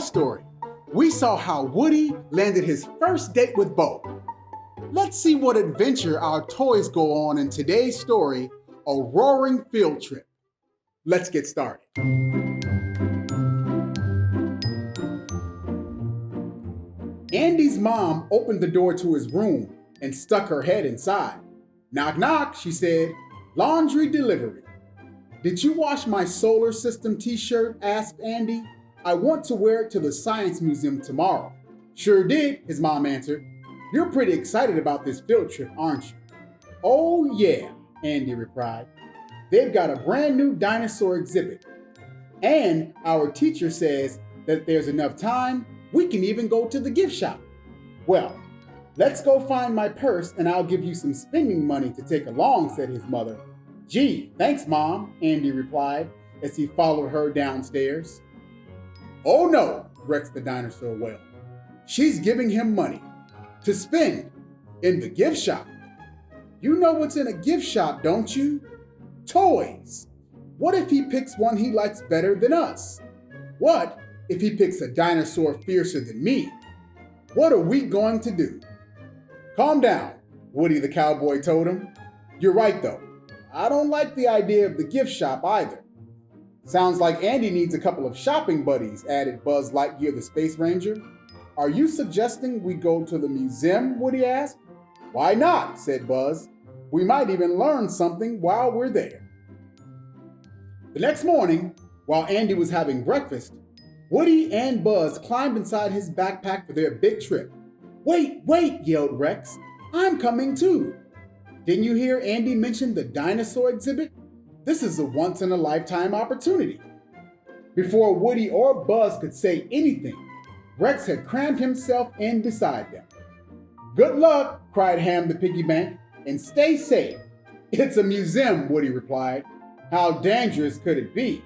last story, we saw how Woody landed his first date with Bo. Let's see what adventure our toys go on in today's story, A Roaring Field Trip. Let's get started. Andy's mom opened the door to his room and stuck her head inside. "Knock, knock," she said. "Laundry delivery." "Did you wash my solar system t-shirt?" asked Andy. "I want to wear it to the science museum tomorrow." "Sure did," his mom answered. "You're pretty excited about this field trip, aren't you?" "Oh yeah," Andy replied. "They've got a brand new dinosaur exhibit. And our teacher says that if there's enough time, we can even go to the gift shop." "Well, let's go find my purse and I'll give you some spending money to take along," said his mother. "Gee, thanks, Mom," Andy replied as he followed her downstairs. "Oh no," Rex the dinosaur wailed. "She's giving him money to spend in the gift shop. You know what's in a gift shop, don't you? Toys. What if he picks one he likes better than us? What if he picks a dinosaur fiercer than me? What are we going to do?" "Calm down," Woody the cowboy told him. "You're right though. I don't like the idea of the gift shop either." "Sounds like Andy needs a couple of shopping buddies," added Buzz Lightyear the Space Ranger. "Are you suggesting we go to the museum?" Woody asked. "Why not?" said Buzz. "We might even learn something while we're there." The next morning, while Andy was having breakfast, Woody and Buzz climbed inside his backpack for their big trip. "Wait, wait," yelled Rex. "I'm coming too." "Didn't you hear Andy mention the dinosaur exhibit? This is a once-in-a-lifetime opportunity." Before Woody or Buzz could say anything, Rex had crammed himself in beside them. "Good luck," cried Ham the piggy bank, "and stay safe." "It's a museum," Woody replied. "How dangerous could it be?"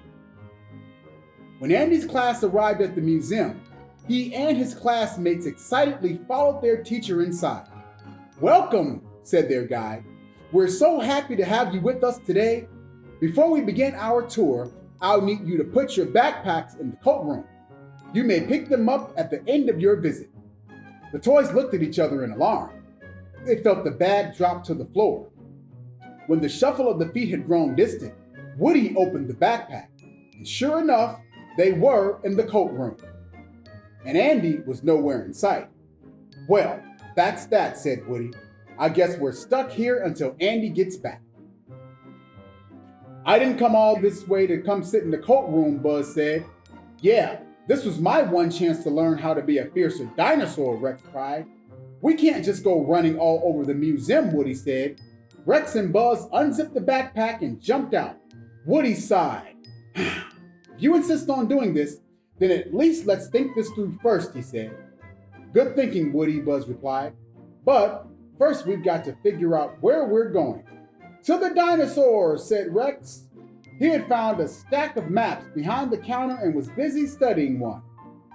When Andy's class arrived at the museum, he and his classmates excitedly followed their teacher inside. "Welcome," said their guide. "We're so happy to have you with us today. Before we begin our tour, I'll need you to put your backpacks in the coat room. You may pick them up at the end of your visit." The toys looked at each other in alarm. They felt the bag drop to the floor. When the shuffle of the feet had grown distant, Woody opened the backpack, and sure enough, they were in the coat room. And Andy was nowhere in sight. "Well, that's that," said Woody. "I guess we're stuck here until Andy gets back." "I didn't come all this way to come sit in the coat room," Buzz said. "Yeah, this was my one chance to learn how to be a fiercer dinosaur," Rex cried. "We can't just go running all over the museum," Woody said. Rex and Buzz unzipped the backpack and jumped out. Woody sighed. "If you insist on doing this, then at least let's think this through first," he said. "Good thinking, Woody," Buzz replied. "But first we've got to figure out where we're going." "To the dinosaurs," said Rex. He had found a stack of maps behind the counter and was busy studying one.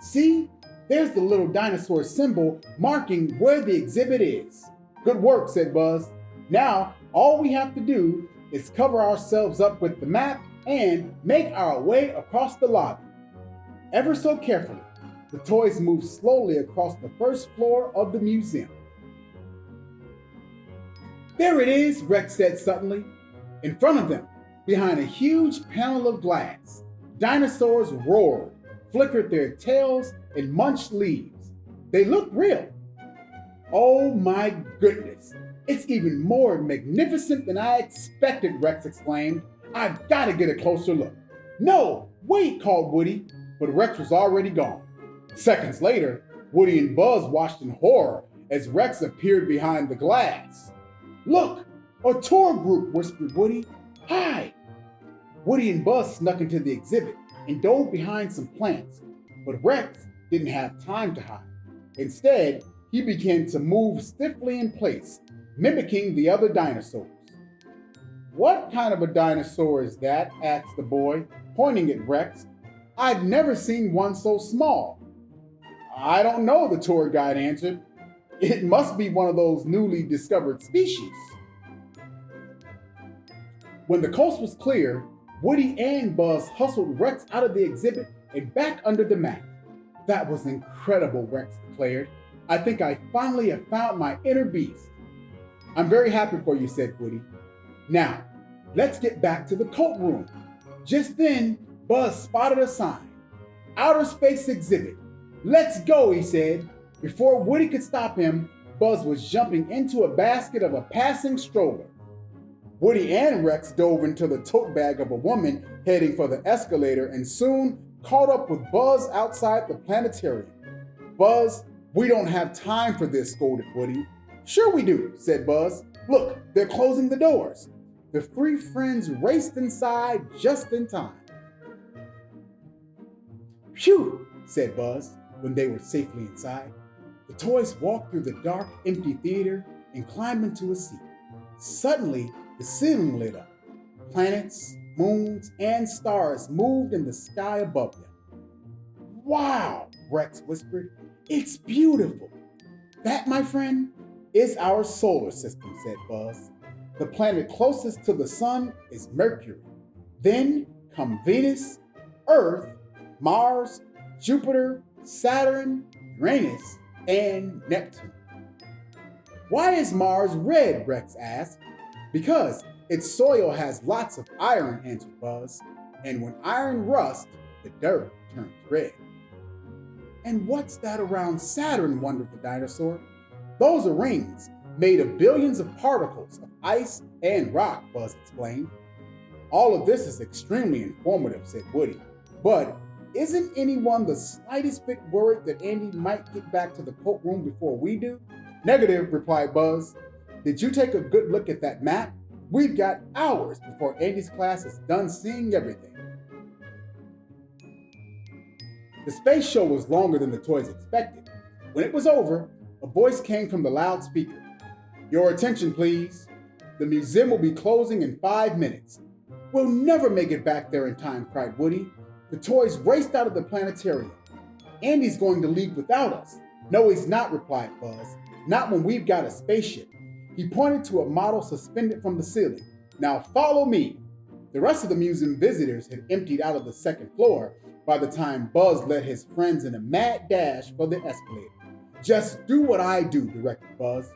"See, there's the little dinosaur symbol marking where the exhibit is." "Good work," said Buzz. "Now, all we have to do is cover ourselves up with the map and make our way across the lobby." Ever so carefully, the toys moved slowly across the first floor of the museum. "There it is," Rex said suddenly. In front of them, behind a huge panel of glass, dinosaurs roared, flickered their tails, and munched leaves. They looked real. "Oh my goodness, it's even more magnificent than I expected," Rex exclaimed. "I've got to get a closer look." "No, wait," called Woody, but Rex was already gone. Seconds later, Woody and Buzz watched in horror as Rex appeared behind the glass. "Look, a tour group," whispered Woody. "Hi!" Woody and Buzz snuck into the exhibit and dove behind some plants, but Rex didn't have time to hide. Instead, he began to move stiffly in place, mimicking the other dinosaurs. "What kind of a dinosaur is that?" asked the boy, pointing at Rex. "I've never seen one so small." "I don't know," the tour guide answered. "It must be one of those newly discovered species." When the coast was clear, Woody and Buzz hustled Rex out of the exhibit and back under the mat. That was incredible, Rex declared. I think I finally have found my inner beast. I'm very happy for you, said Woody. Now, let's get back to the coat room. Just then, Buzz spotted a sign. Outer Space Exhibit. Let's go, he said. Before Woody could stop him, Buzz was jumping into a basket of a passing stroller. Woody and Rex dove into the tote bag of a woman heading for the escalator and soon caught up with Buzz outside the planetarium. Buzz, we don't have time for this, scolded Woody. Sure we do, said Buzz. Look, they're closing the doors. The three friends raced inside just in time. Phew, said Buzz when they were safely inside. The toys walked through the dark, empty theater and climbed into a seat. Suddenly, the ceiling lit up. Planets, moons, and stars moved in the sky above them. Wow, Rex whispered. It's beautiful. That, my friend, is our solar system, said Buzz. The planet closest to the sun is Mercury. Then come Venus, Earth, Mars, Jupiter, Saturn, Uranus, and Neptune. Why is Mars red? Rex asked. Because its soil has lots of iron, answered Buzz. And when iron rusts, the dirt turns red. And what's that around Saturn? Wondered the dinosaur. Those are rings made of billions of particles of ice and rock, Buzz explained. All of this is extremely informative, said Woody. But isn't anyone the slightest bit worried that Andy might get back to the coat room before we do? Negative, replied Buzz. Did you take a good look at that map? We've got hours before Andy's class is done seeing everything. The space show was longer than the toys expected. When it was over, a voice came from the loudspeaker. Your attention, please. The museum will be closing in 5 minutes. We'll never make it back there in time, cried Woody. The toys raced out of the planetarium. Andy's going to leave without us. No, he's not, replied Buzz. Not when we've got a spaceship. He pointed to a model suspended from the ceiling. Now follow me. The rest of the museum visitors had emptied out of the second floor by the time Buzz led his friends in a mad dash for the escalator. Just do what I do, directed Buzz.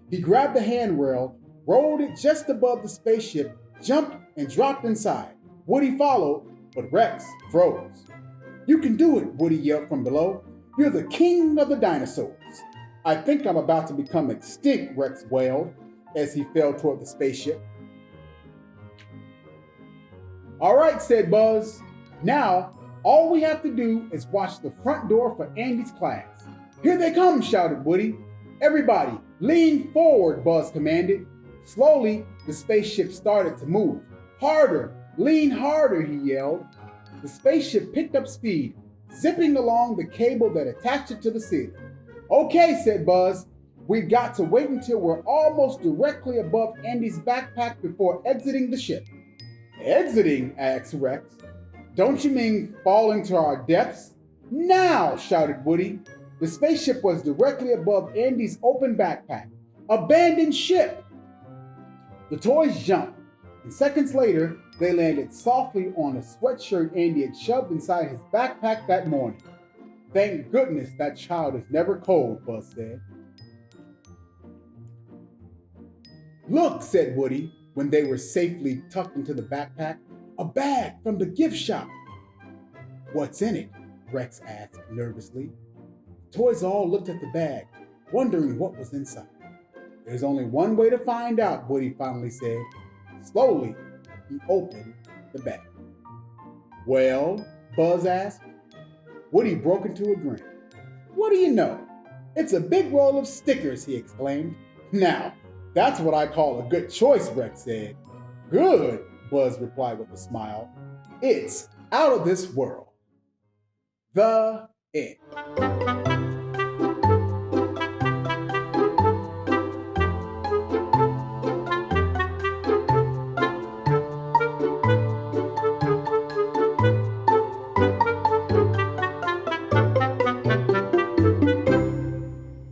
He grabbed the handrail, rolled it just above the spaceship, jumped and dropped inside. Woody followed, but Rex froze. You can do it, Woody yelled from below. You're the king of the dinosaurs. I think I'm about to become extinct, Rex wailed as he fell toward the spaceship. All right, said Buzz. Now, all we have to do is watch the front door for Andy's class. Here they come, shouted Woody. Everybody, lean forward, Buzz commanded. Slowly, the spaceship started to move. Harder, lean harder, he yelled. The spaceship picked up speed, zipping along the cable that attached it to the ceiling. Okay, said Buzz. We've got to wait until we're almost directly above Andy's backpack before exiting the ship. Exiting? Asked Rex. Don't you mean falling to our deaths? Now, shouted Woody. The spaceship was directly above Andy's open backpack. Abandon ship! The toys jumped, and seconds later, they landed softly on a sweatshirt Andy had shoved inside his backpack that morning. Thank goodness that child is never cold, Buzz said. Look, said Woody, when they were safely tucked into the backpack, a bag from the gift shop. What's in it? Rex asked nervously. The toys all looked at the bag, wondering what was inside. There's only one way to find out, Woody finally said. Slowly, he opened the bag. Well, Buzz asked. Woody broke into a grin. What do you know? It's a big roll of stickers, he exclaimed. Now, that's what I call a good choice, Rex said. Good, Buzz replied with a smile. It's out of this world. The end.